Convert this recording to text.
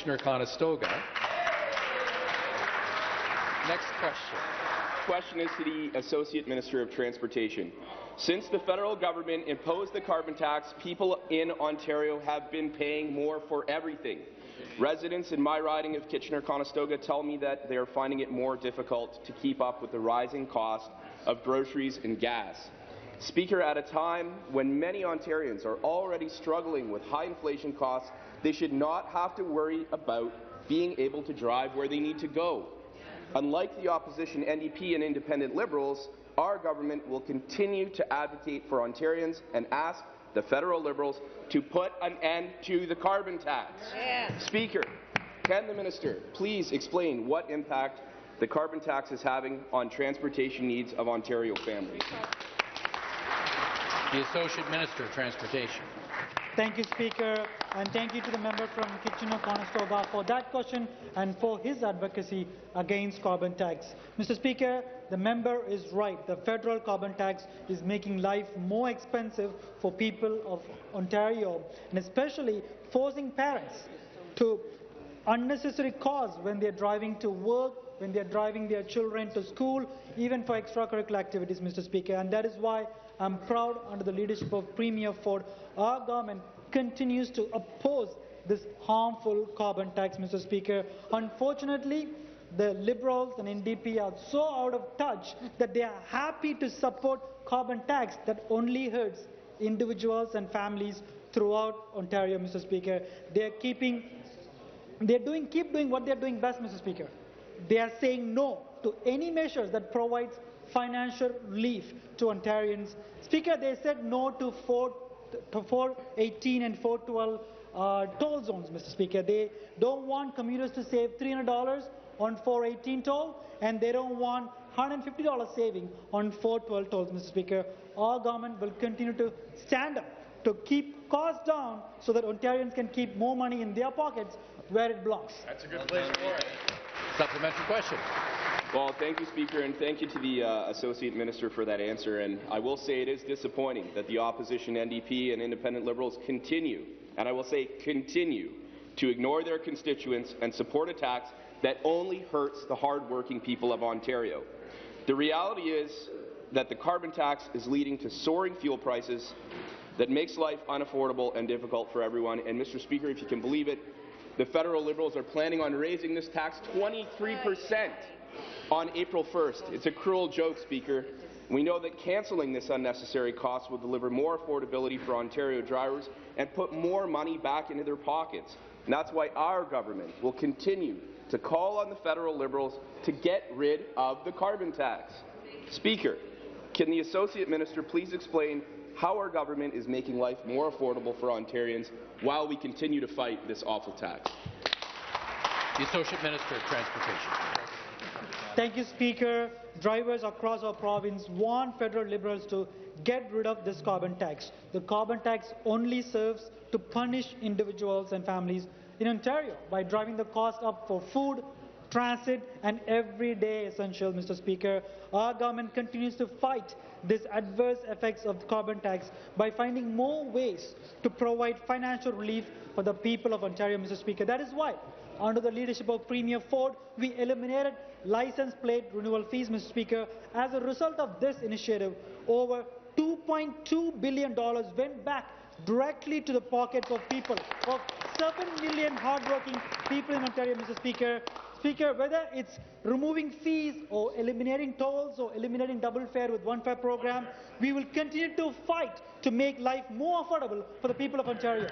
Kitchener-Conestoga. Next question. Question is to the Associate Minister of Transportation. Since the federal government imposed the carbon tax, people in Ontario have been paying more for everything. Residents in my riding of Kitchener-Conestoga tell me that they are finding it more difficult to keep up with the rising cost of groceries and gas. Speaker, at a time when many Ontarians are already struggling with high inflation costs, they should not have to worry about being able to drive where they need to go. Unlike the opposition NDP and independent Liberals, our government will continue to advocate for Ontarians and ask the federal Liberals to put an end to the carbon tax. Yeah. Speaker, can the minister please explain what impact the carbon tax is having on transportation needs of Ontario families? The Associate Minister of Transportation. Thank you, Speaker, and thank you to the member from Kitchener-Conestoga for that question and for his advocacy against carbon tax. Mr. Speaker, the member is right. The federal carbon tax is making life more expensive for people of Ontario, and especially forcing parents to unnecessary costs when they're driving to work, when they're driving their children to school, even for extracurricular activities, Mr. Speaker. And that is why I'm proud, under the leadership of Premier Ford, our government continues to oppose this harmful carbon tax, Mr. Speaker. Unfortunately, the Liberals and NDP are so out of touch that they are happy to support carbon tax that only hurts individuals and families throughout Ontario, Mr. Speaker. Keep doing what they're doing best, Mr. Speaker. They are saying no to any measures that provides financial relief to Ontarians. Speaker, they said no to 418 and 412 toll zones, Mr. Speaker. They don't want commuters to save $300 on 418 toll, and they don't want $150 saving on 412 tolls, Mr. Speaker. Our government will continue to stand up to keep costs down so that Ontarians can keep more money in their pockets where it belongs. That's a good place for it. Supplementary question. Well, thank you, Speaker, and thank you to the Associate Minister for that answer. And I will say it is disappointing that the opposition NDP and independent Liberals continue, and I will say continue, to ignore their constituents and support a tax that only hurts the hard-working people of Ontario. The reality is that the carbon tax is leading to soaring fuel prices that makes life unaffordable and difficult for everyone. And, Mr. Speaker, if you can believe it, the federal Liberals are planning on raising this tax 23% on April 1st. It's a cruel joke, Speaker. We know that cancelling this unnecessary cost will deliver more affordability for Ontario drivers and put more money back into their pockets. And that's why our government will continue to call on the federal Liberals to get rid of the carbon tax. Speaker, can the Associate Minister please explain how our government is making life more affordable for Ontarians while we continue to fight this awful tax? The Associate Minister of Transportation. Thank you, Speaker. Drivers across our province want federal Liberals to get rid of this carbon tax. The carbon tax only serves to punish individuals and families in Ontario by driving the cost up for food, transit and everyday essentials, Mr. Speaker. Our government continues to fight these adverse effects of the carbon tax by finding more ways to provide financial relief for the people of Ontario, Mr. Speaker. That is why, under the leadership of Premier Ford, we eliminated license plate renewal fees, Mr. Speaker. As a result of this initiative, over $2.2 billion went back directly to the pockets of people, of 7 million hardworking people in Ontario, Mr. Speaker. Speaker, whether it's removing fees or eliminating tolls or eliminating double fare with one fare program, we will continue to fight to make life more affordable for the people of Ontario.